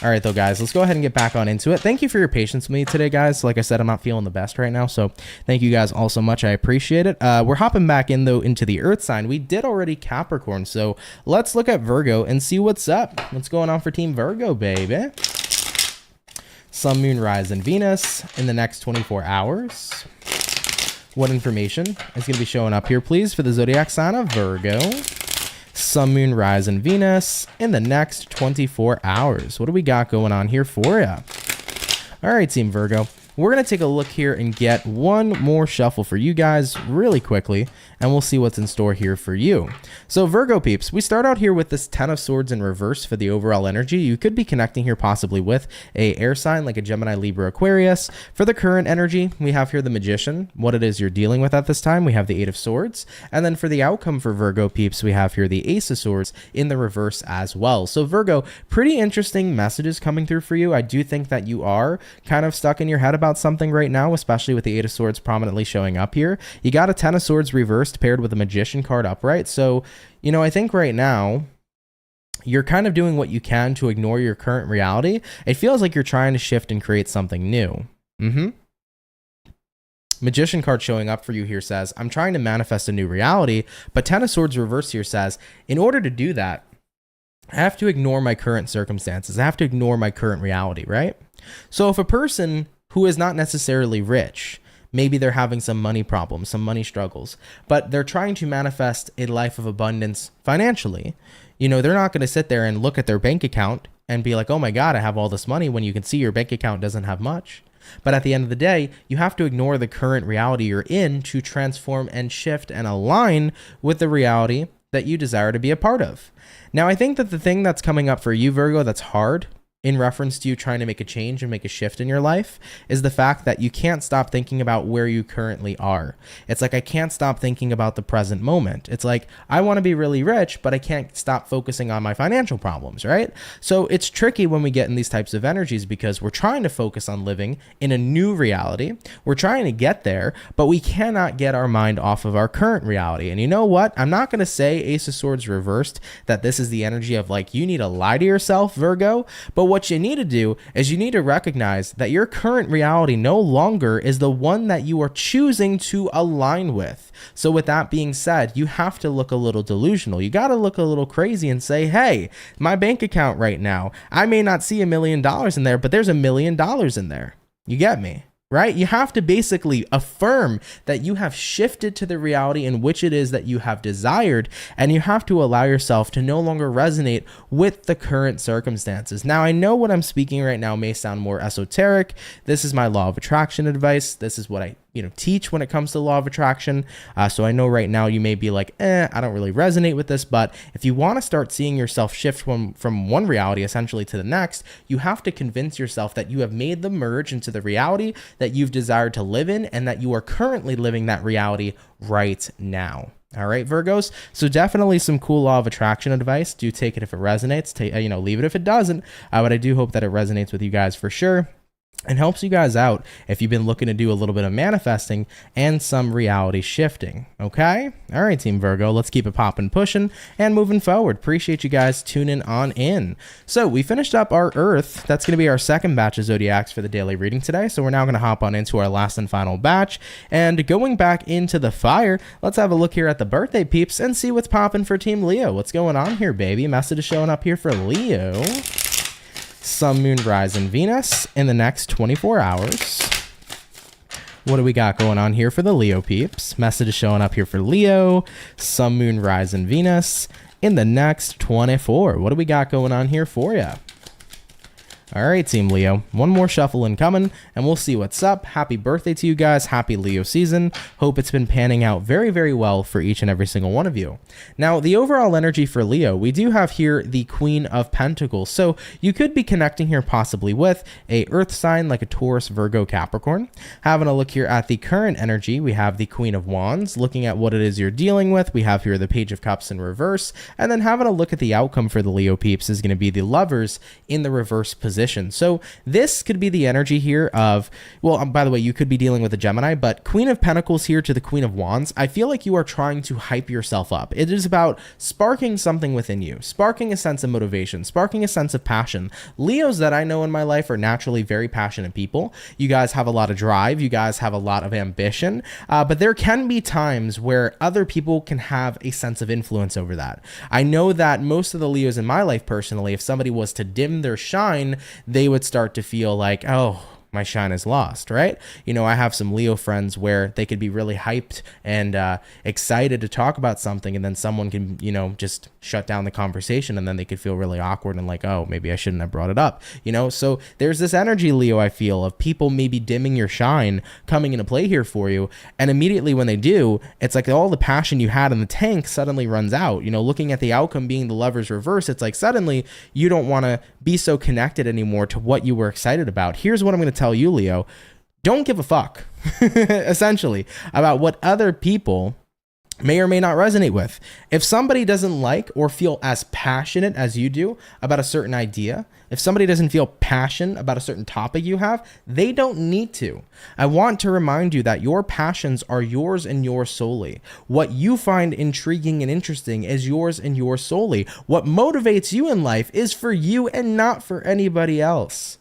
All right, though, guys, let's go ahead and get back on into it. Thank you for your patience with me today, guys. Like I said, I'm not feeling the best right now, so thank you guys all so much. I appreciate it. We're hopping back in, though, into the Earth sign. We did already Capricorn, so let's look at Virgo and see what's up. What's going on for Team Virgo, baby? Sun, Moon, Rise, and Venus in the next 24 hours. What information is going to be showing up here, please, for the zodiac sign of Virgo? Sun, Moon, Rise, and Venus in the next 24 hours. What do we got going on here for you? All right, Team Virgo. We're going to take a look here and get one more shuffle for you guys really quickly, and we'll see what's in store here for you. So Virgo peeps, we start out here with this 10 of Swords in reverse for the overall energy. You could be connecting here possibly with a air sign like a Gemini, Libra, Aquarius. For the current energy, we have here the Magician, what it is you're dealing with at this time. We have the 8 of Swords. And then for the outcome for Virgo peeps, we have here the Ace of Swords in the reverse as well. So Virgo, pretty interesting messages coming through for you. I do think that you are kind of stuck in your head about something right now, especially with the 8 of Swords prominently showing up here. You got a 10 of Swords reversed paired with a Magician card upright. So, you know, I think right now you're kind of doing what you can to ignore your current reality. It feels like you're trying to shift and create something new. Magician card showing up for you here says, I'm trying to manifest a new reality, but 10 of Swords reversed here says, in order to do that, I have to ignore my current circumstances. I have to ignore my current reality, right? So if a person who is not necessarily rich, maybe they're having some money problems, some money struggles, but they're trying to manifest a life of abundance financially, you know, they're not going to sit there and look at their bank account and be like, oh my God, I have all this money, when you can see your bank account doesn't have much. But at the end of the day, you have to ignore the current reality you're in to transform and shift and align with the reality that you desire to be a part of. Now, I think that the thing that's coming up for you, Virgo, that's hard in reference to you trying to make a change and make a shift in your life is the fact that you can't stop thinking about where you currently are. It's like, I can't stop thinking about the present moment. It's like, I want to be really rich, but I can't stop focusing on my financial problems, right? So it's tricky when we get in these types of energies because we're trying to focus on living in a new reality. We're trying to get there, but we cannot get our mind off of our current reality. And you know what? I'm not going to say Ace of Swords reversed, that this is the energy of like, you need to lie to yourself, Virgo, but what what you need to do is you need to recognize that your current reality no longer is the one that you are choosing to align with. So with that being said, you have to look a little delusional. You got to look a little crazy and say, hey, my bank account right now, I may not see $1 million in there, but there's $1 million in there. You get me? Right? You have to basically affirm that you have shifted to the reality in which it is that you have desired, and you have to allow yourself to no longer resonate with the current circumstances. Now, I know what I'm speaking right now may sound more esoteric. This is my law of attraction advice. This is what I teach when it comes to law of attraction. So I know right now you may be like, I don't really resonate with this, but if you want to start seeing yourself shift from one reality essentially to the next, you have to convince yourself that you have made the merge into the reality that you've desired to live in, and that you are currently living that reality right now. All right, Virgos. So definitely some cool law of attraction advice. Do take it if it resonates. Leave it if it doesn't. But I do hope that it resonates with you guys for sure, and helps you guys out if you've been looking to do a little bit of manifesting and some reality shifting. Okay? All right, Team Virgo, let's keep it popping, pushing, and moving forward. Appreciate you guys tuning on in. So we finished up our Earth. That's going to be our second batch of zodiacs for the daily reading today. So we're now going to hop on into our last and final batch. And going back into the fire, let's have a look here at the birthday peeps and see what's popping for Team Leo. What's going on here, baby? Message is showing up here for Leo. Sun, Moon, Rise, and Venus in the next 24 hours. What do we got going on here for the Leo peeps? Message is showing up here for Leo. Sun, Moon, Rise, and Venus in the next 24. What do we got going on here for you? All right, Team Leo, one more shuffle incoming, and we'll see what's up. Happy birthday to you guys. Happy Leo season. Hope it's been panning out very, very well for each and every single one of you. Now, the overall energy for Leo, we do have here the Queen of Pentacles. So you could be connecting here possibly with a earth sign like a Taurus, Virgo, Capricorn. Having a look here at the current energy, we have the Queen of Wands. Looking at what it is you're dealing with, we have here the Page of Cups in reverse. And then having a look at the outcome for the Leo peeps is going to be the Lovers in the reverse position. So this could be the energy here of, well, by the way, you could be dealing with a Gemini, but Queen of Pentacles here to the Queen of Wands. I feel like you are trying to hype yourself up. It is about sparking something within you, sparking a sense of motivation, sparking a sense of passion. Leos that I know in my life are naturally very passionate people. You guys have a lot of drive. You guys have a lot of ambition, but there can be times where other people can have a sense of influence over that. I know that most of the Leos in my life personally, if somebody was to dim their shine, they would start to feel like, oh, my shine is lost, right? I have some Leo friends where they could be really hyped and excited to talk about something, and then someone can, just shut down the conversation, and then they could feel really awkward and like, oh, maybe I shouldn't have brought it up, So there's this energy, Leo, I feel, of people maybe dimming your shine coming into play here for you, and immediately when they do, it's like all the passion you had in the tank suddenly runs out. Looking at the outcome being the Lovers reverse, it's like suddenly you don't want to be so connected anymore to what you were excited about. Here's what I'm going to tell you, Leo. Don't give a fuck, essentially, about what other people may or may not resonate with. If somebody doesn't like or feel as passionate as you do about a certain idea, if somebody doesn't feel passion about a certain topic you have, they don't need to. I want to remind you that your passions are yours and yours solely. What you find intriguing and interesting is yours and yours solely. What motivates you in life is for you and not for anybody else.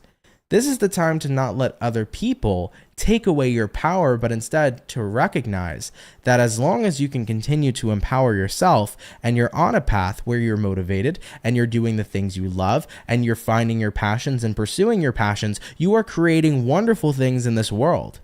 This is the time to not let other people take away your power, but instead to recognize that as long as you can continue to empower yourself and you're on a path where you're motivated and you're doing the things you love and you're finding your passions and pursuing your passions, you are creating wonderful things in this world.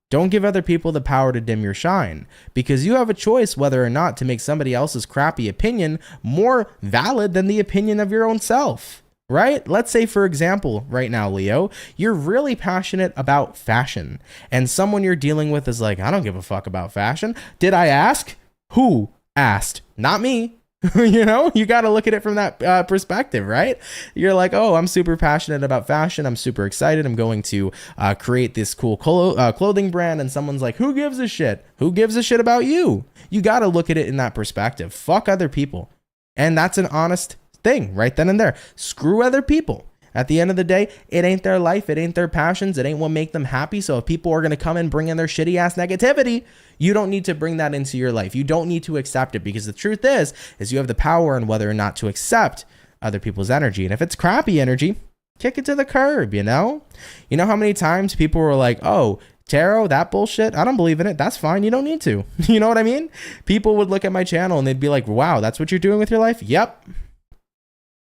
Don't give other people the power to dim your shine, because you have a choice whether or not to make somebody else's crappy opinion more valid than the opinion of your own self. Right? Let's say, for example, right now, Leo, you're really passionate about fashion, and someone you're dealing with is like, I don't give a fuck about fashion. Did I ask? Who asked? Not me. You got to look at it from that perspective, right? You're like, oh, I'm super passionate about fashion. I'm super excited. I'm going to create this cool clothing brand. And someone's like, who gives a shit? Who gives a shit about you? You got to look at it in that perspective. Fuck other people. And that's an honest thing right then and there. Screw other people. At the end of the day, it ain't their life. It ain't their passions. It ain't what make them happy. So if people are going to come and bring in their shitty ass negativity, you don't need to bring that into your life. You don't need to accept it, because the truth is you have the power on whether or not to accept other people's energy. And if it's crappy energy, Kick it to the curb, you know? You know how many times people were like, oh, tarot, that bullshit, I don't believe in it. That's fine. You don't need to. You know what I mean? People would look at my channel and they'd be like, wow, that's what you're doing with your life? Yep.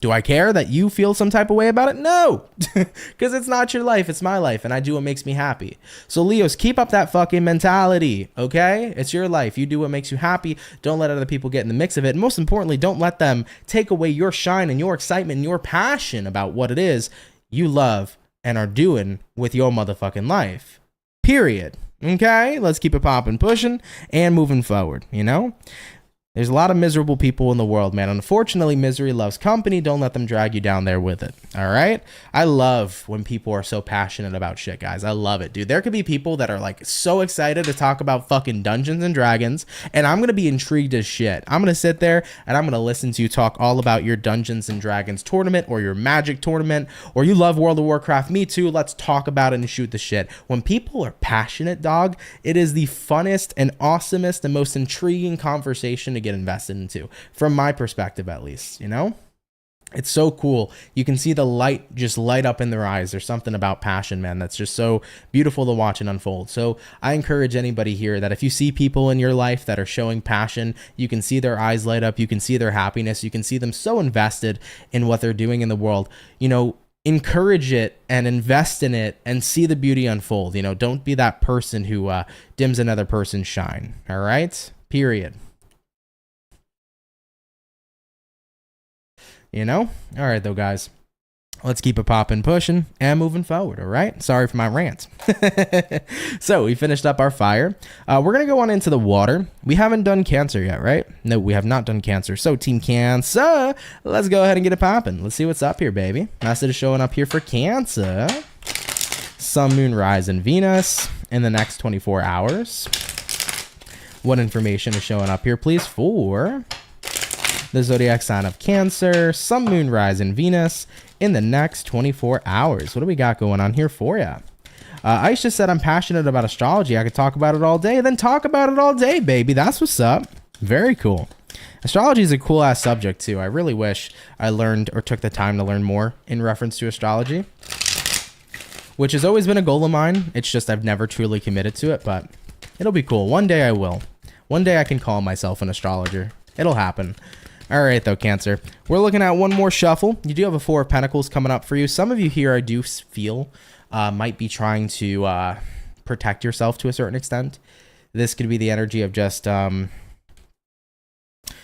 Do I care that you feel some type of way about it? No, because it's not your life. It's my life, and I do what makes me happy. So Leos, keep up that fucking mentality, okay? It's your life. You do what makes you happy. Don't let other people get in the mix of it. And most importantly, don't let them take away your shine and your excitement and your passion about what it is you love and are doing with your motherfucking life. Period. Okay? Let's keep it popping, pushing, and moving forward, you know? There's a lot of miserable people in the world, man. Unfortunately, misery loves company. Don't let them drag you down there with it. All right? I love when people are so passionate about shit, guys. I love it, dude. There could be people that are like so excited to talk about fucking Dungeons and Dragons, and I'm going to be intrigued as shit. I'm going to sit there and I'm going to listen to you talk all about your Dungeons and Dragons tournament or your Magic tournament, or you love World of Warcraft. Me too. Let's talk about it and shoot the shit. When people are passionate, dog, it is the funnest and awesomest and most intriguing conversation to get invested into, from my perspective at least, you know? It's so cool. You can see the light just light up in their eyes. There's something about passion, man, that's just so beautiful to watch and unfold. So I encourage anybody here that if you see people in your life that are showing passion, you can see their eyes light up, you can see their happiness, you can see them so invested in what they're doing in the world, you know, encourage it and invest in it and see the beauty unfold. You know, don't be that person who dims another person's shine. All right? Period. You know? All right, though, guys. Let's keep it popping, pushing, and moving forward, all right? Sorry for my rant. So we finished up our fire. We're going to go on into the water. We haven't done Cancer yet, right? No, we have not done Cancer. So Team Cancer, let's go ahead and get it popping. Let's see what's up here, baby. Message is showing up here for Cancer. Sun, Moon, Rise, and Venus in the next 24 hours. What information is showing up here, please, for the zodiac sign of Cancer, Sun, Moon, Rise, and Venus in the next 24 hours. What do we got going on here for you? Aisha said, I'm passionate about astrology. I could talk about it all day. Then talk about it all day, baby. That's what's up. Very cool. Astrology is a cool ass subject too. I really wish I learned or took the time to learn more in reference to astrology, which has always been a goal of mine. It's just I've never truly committed to it, but it'll be cool. One day I will. One day I can call myself an astrologer. It'll happen. All right, though, Cancer. We're looking at one more shuffle. You do have a Four of Pentacles coming up for you. Some of you here I do feel might be trying to protect yourself to a certain extent. This could be the energy of just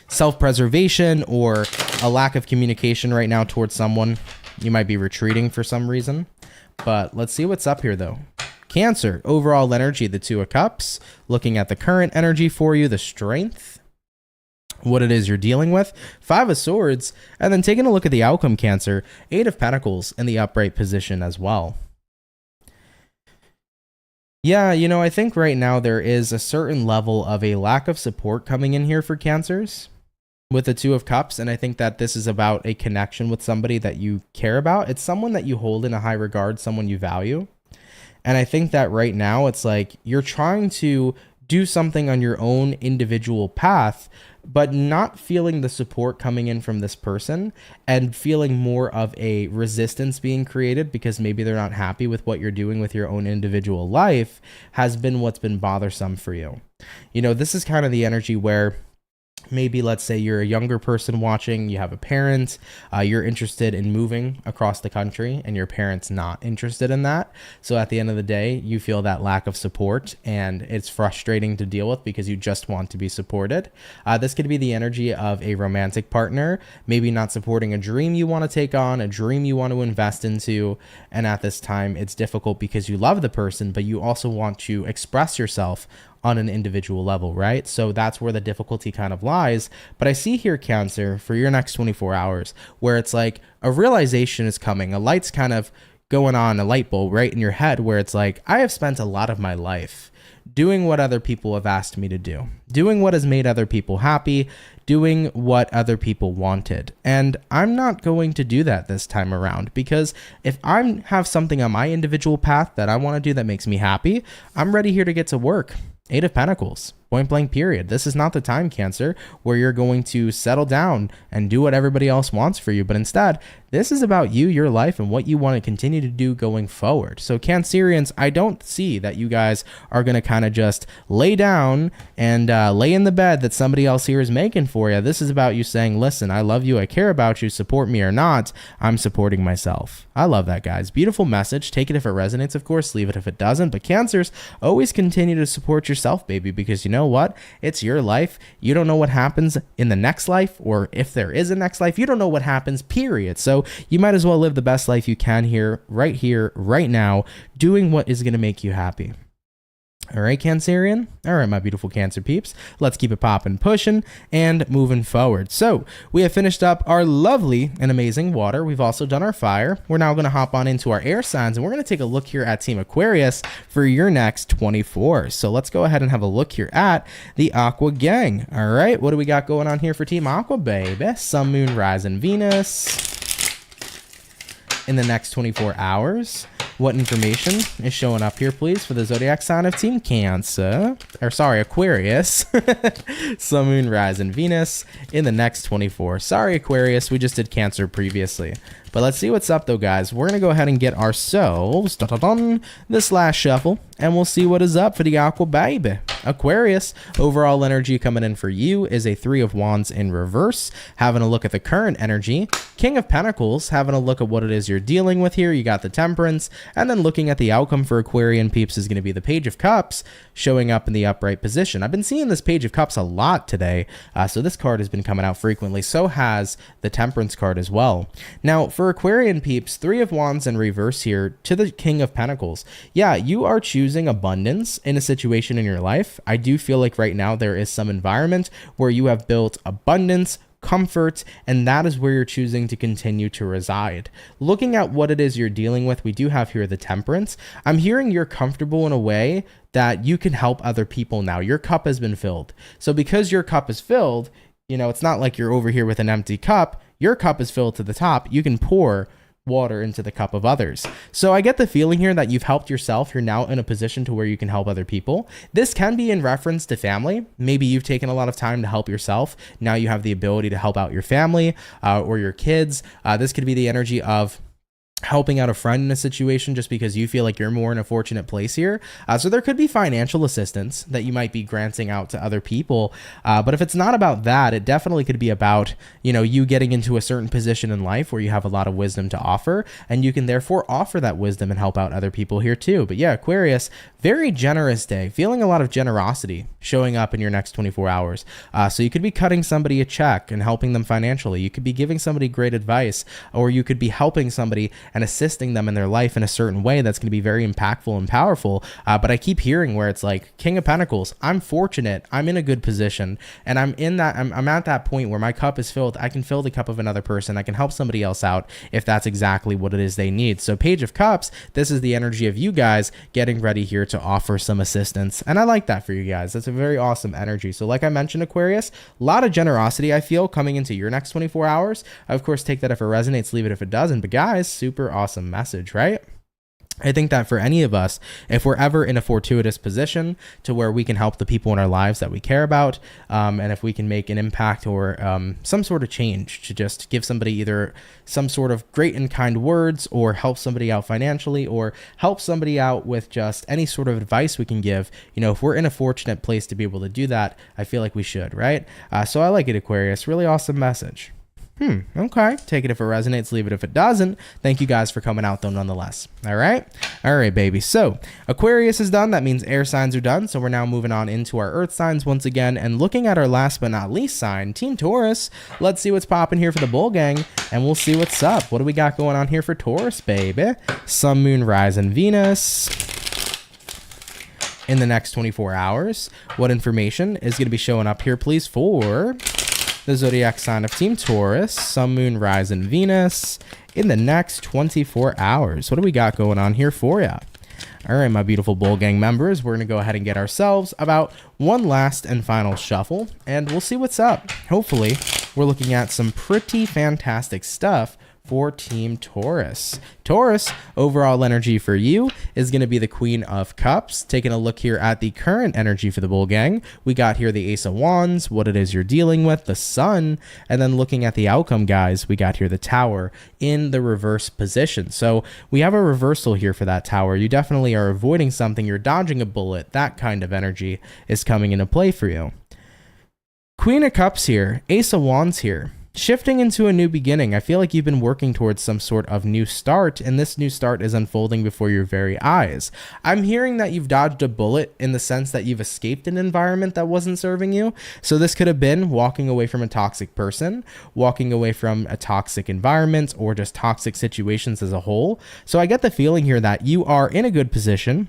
self-preservation or a lack of communication right now towards someone. You might be retreating for some reason. But let's see what's up here, though. Cancer, overall energy, the Two of Cups. Looking at the current energy for you, the Strength, what it is you're dealing with, Five of Swords, and then taking a look at the outcome, Cancer, Eight of Pentacles in the upright position as well. Yeah, you know, I think right now there is a certain level of a lack of support coming in here for Cancers with the Two of Cups, and I think that this is about a connection with somebody that you care about. It's someone that you hold in a high regard, someone you value. And I think that right now it's like you're trying to do something on your own individual path, but not feeling the support coming in from this person and feeling more of a resistance being created because maybe they're not happy with what you're doing with your own individual life has been what's been bothersome for you. You know, this is kind of the energy where maybe, let's say you're a younger person watching, you have a parent, you're interested in moving across the country and your parent's not interested in that. So at the end of the day, you feel that lack of support and it's frustrating to deal with because you just want to be supported. This could be the energy of a romantic partner, maybe not supporting a dream you want to take on, a dream you want to invest into. And at this time, it's difficult because you love the person, but you also want to express yourself on an individual level, right? So that's where the difficulty kind of lies. But I see here, Cancer, for your next 24 hours, where it's like a realization is coming, a light's kind of going on, a light bulb right in your head where it's like, I have spent a lot of my life doing what other people have asked me to do, doing what has made other people happy, doing what other people wanted. And I'm not going to do that this time around, because if I have something on my individual path that I want to do that makes me happy, I'm ready here to get to work. Eight of Pentacles. Point blank period. This is not the time, Cancer, where you're going to settle down and do what everybody else wants for you. But instead, this is about you, your life, and what you want to continue to do going forward. So Cancerians, I don't see that you guys are going to kind of just lay down and lay in the bed that somebody else here is making for you. This is about you saying, listen, I love you, I care about you, support me or not, I'm supporting myself. I love that, guys. Beautiful message. Take it if it resonates, of course. Leave it if it doesn't. But Cancers, always continue to support yourself, baby, because you know what? It's your life. You don't know what happens in the next life, or if there is a next life. You don't know what happens, period. So you might as well live the best life you can here, right now, doing what is going to make you happy. All right, Cancerian. All right, my beautiful Cancer peeps. Let's keep it popping, pushing, and moving forward. So we have finished up our lovely and amazing water. We've also done our fire. We're now going to hop on into our air signs, and we're going to take a look here at Team Aquarius for your next 24. So let's go ahead and have a look here at the Aqua Gang. All right, what do we got going on here for Team Aqua, baby? Sun, Moon, Rising, Venus in the next 24 hours. What information is showing up here, please, for the zodiac sign of Team Cancer? Or sorry, Aquarius. Sun, Moon, Rising, Venus in the next 24. Sorry, Aquarius, we just did Cancer previously. But let's see what's up, though, guys. We're going to go ahead and get ourselves this last shuffle, and we'll see what is up for the Aqua baby. Aquarius, overall energy coming in for you is a 3 of Wands in reverse. Having a look at the current energy. King of Pentacles, having a look at what it is you're dealing with here. You got the Temperance, and then looking at the outcome for Aquarian peeps is going to be the Page of Cups showing up in the upright position. I've been seeing this Page of Cups a lot today, so this card has been coming out frequently. So has the Temperance card as well. Now, for Aquarian peeps, 3 of Wands in reverse here to the King of Pentacles. Yeah, you are choosing abundance in a situation in your life. I do feel like right now there is some environment where you have built abundance, comfort, and that is where you're choosing to continue to reside. Looking at what it is you're dealing with, we do have here the Temperance. I'm hearing you're comfortable in a way that you can help other people now. Your cup has been filled. So because your cup is filled, you know, it's not like you're over here with an empty cup. Your cup is filled to the top. You can pour water into the cup of others. So I get the feeling here that you've helped yourself. You're now in a position to where you can help other people. This can be in reference to family. Maybe you've taken a lot of time to help yourself. Now you have the ability to help out your family or your kids. This could be the energy of helping out a friend in a situation just because you feel like you're more in a fortunate place here. So there could be financial assistance that you might be granting out to other people. But if it's not about that, it definitely could be about, you know, you getting into a certain position in life where you have a lot of wisdom to offer, and you can therefore offer that wisdom and help out other people here too. But yeah, Aquarius, very generous day, feeling a lot of generosity showing up in your next 24 hours. So you could be cutting somebody a check and helping them financially. You could be giving somebody great advice, or you could be helping somebody and assisting them in their life in a certain way that's going to be very impactful and powerful. But I keep hearing where it's like, King of Pentacles, I'm fortunate, I'm in a good position, and I'm at that point where my cup is filled. I can fill the cup of another person. I can help somebody else out if that's exactly what it is they need. So Page of Cups, this is the energy of you guys getting ready here to offer some assistance. And I like that for you guys. That's a very awesome energy. So like I mentioned, Aquarius, a lot of generosity I feel coming into your next 24 hours. Of course, take that if it resonates, leave it if it doesn't. But guys, super awesome message, right? I think that for any of us, if we're ever in a fortuitous position to where we can help the people in our lives that we care about, and if we can make an impact or some sort of change to just give somebody either some sort of great and kind words, or help somebody out financially, or help somebody out with just any sort of advice we can give, you know, if we're in a fortunate place to be able to do that, I feel like we should, right? So I like it, Aquarius. Really awesome message. Okay. Take it if it resonates, leave it if it doesn't. Thank you guys for coming out though, nonetheless. All right, baby. So Aquarius is done. That means air signs are done. So we're now moving on into our earth signs once again, and looking at our last but not least sign, Team Taurus. Let's see what's popping here for the bull gang, and we'll see what's up. What do we got going on here for Taurus, baby? Sun, Moon, Rising, Venus in the next 24 hours. What information is going to be showing up here, please, for the zodiac sign of Team Taurus? Sun, Moon, Rising, Venus in the next 24 hours. What do we got going on here for you? All right, my beautiful bull gang members, we're going to go ahead and get ourselves about one last and final shuffle, and we'll see what's up. Hopefully, we're looking at some pretty fantastic stuff for Team Taurus. Taurus, overall energy for you is going to be the Queen of Cups. Taking a look here at the current energy for the Bull Gang, we got here the Ace of Wands, what it is you're dealing with, the Sun, and then looking at the outcome, guys, we got here the Tower in the reverse position. So we have a reversal here for that Tower. You definitely are avoiding something, you're dodging a bullet. That kind of energy is coming into play for you. Queen of Cups here, Ace of Wands here. Shifting into a new beginning. I feel like you've been working towards some sort of new start, and this new start is unfolding before your very eyes. I'm hearing that you've dodged a bullet in the sense that you've escaped an environment that wasn't serving you. So this could have been walking away from a toxic person, walking away from a toxic environment, or just toxic situations as a whole. So I get the feeling here that you are in a good position,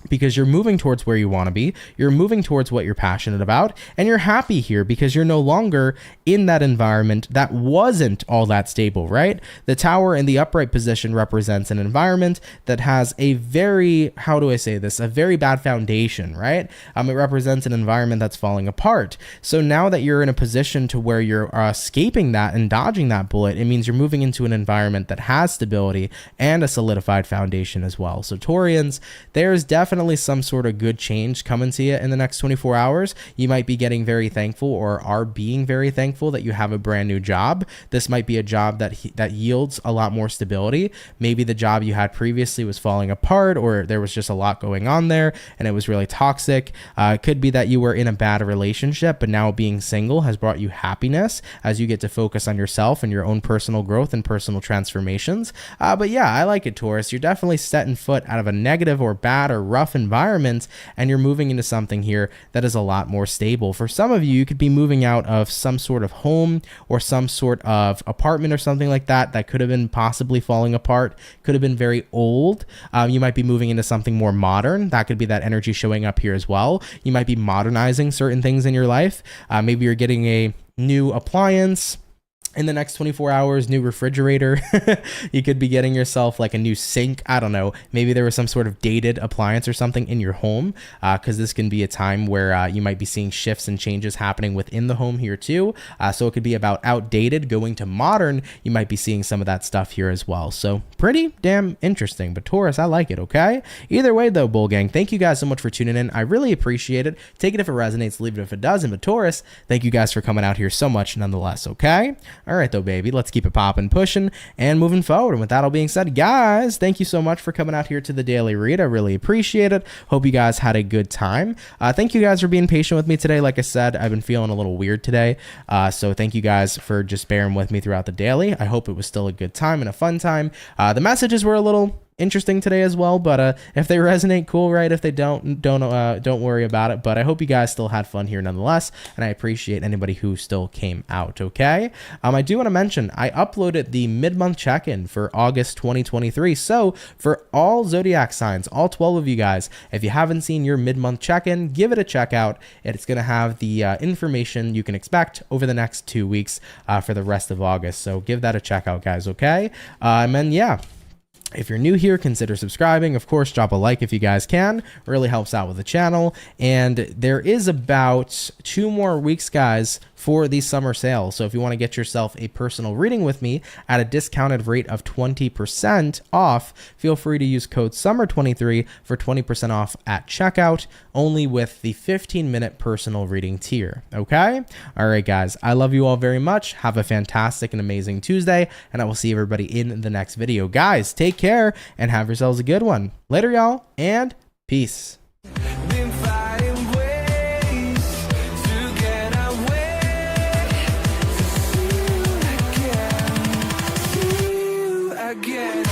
because you're moving towards where you want to be, you're moving towards what you're passionate about, and you're happy here because you're no longer in that environment that wasn't all that stable, right? The Tower in the upright position represents an environment that has a very, how do I say this, a very bad foundation, right? It represents an environment that's falling apart. So now that you're in a position to where you're escaping that and dodging that bullet, it means you're moving into an environment that has stability and a solidified foundation as well. So Taurians, there's definitely some sort of good change coming to you in the next 24 hours. You might be getting very thankful, or are being very thankful, that you have a brand new job. This might be a job that yields a lot more stability. Maybe the job you had previously was falling apart, or there was just a lot going on there and it was really toxic. It could be that you were in a bad relationship, but now being single has brought you happiness as you get to focus on yourself and your own personal growth and personal transformations. But yeah, I like it, Taurus. You're definitely setting foot out of a negative or bad or rough environment, and you're moving into something here that is a lot more stable. For some of you, you could be moving out of some sort of home or some sort of apartment or something like that that could have been possibly falling apart, could have been very old. You might be moving into something more modern. That could be that energy showing up here as well. You might be modernizing certain things in your life. Maybe you're getting a new appliance in the next 24 hours, new refrigerator. You could be getting yourself like a new sink. I don't know. Maybe there was some sort of dated appliance or something in your home, because this can be a time where you might be seeing shifts and changes happening within the home here too. So it could be about outdated going to modern. You might be seeing some of that stuff here as well. So pretty damn interesting. But Taurus, I like it, okay? Either way though, Bull Gang, thank you guys so much for tuning in. I really appreciate it. Take it if it resonates, leave it if it doesn't. But Taurus, thank you guys for coming out here so much nonetheless, okay? All right, though, baby, let's keep it popping, pushing, and moving forward. And with that all being said, guys, thank you so much for coming out here to the daily read. I really appreciate it. Hope you guys had a good time. Thank you guys for being patient with me today. Like I said, I've been feeling a little weird today. So thank you guys for just bearing with me throughout the daily. I hope it was still a good time and a fun time. The messages were a little interesting today as well, but if they resonate, cool, right? If they don't worry about it. But I hope you guys still had fun here nonetheless, and I appreciate anybody who still came out, okay? I do want to mention I uploaded the mid-month check-in for August 2023. So for all zodiac signs, all 12 of you guys, if you haven't seen your mid-month check-in, give it a check out. It's going to have the information you can expect over the next 2 weeks for the rest of August. So give that a check out, guys, okay? And then yeah, if you're new here, consider subscribing. Of course, drop a like if you guys can. It really helps out with the channel. And there is about 2 more weeks, guys, for the summer sale. So if you want to get yourself a personal reading with me at a discounted rate of 20% off, feel free to use code SUMMER23 for 20% off at checkout, only with the 15-minute personal reading tier, okay? All right, guys, I love you all very much. Have a fantastic and amazing Tuesday, and I will see everybody in the next video. Guys, take care and have yourselves a good one. Later, y'all, and peace. Been fighting ways to get away, to see you again, see you again.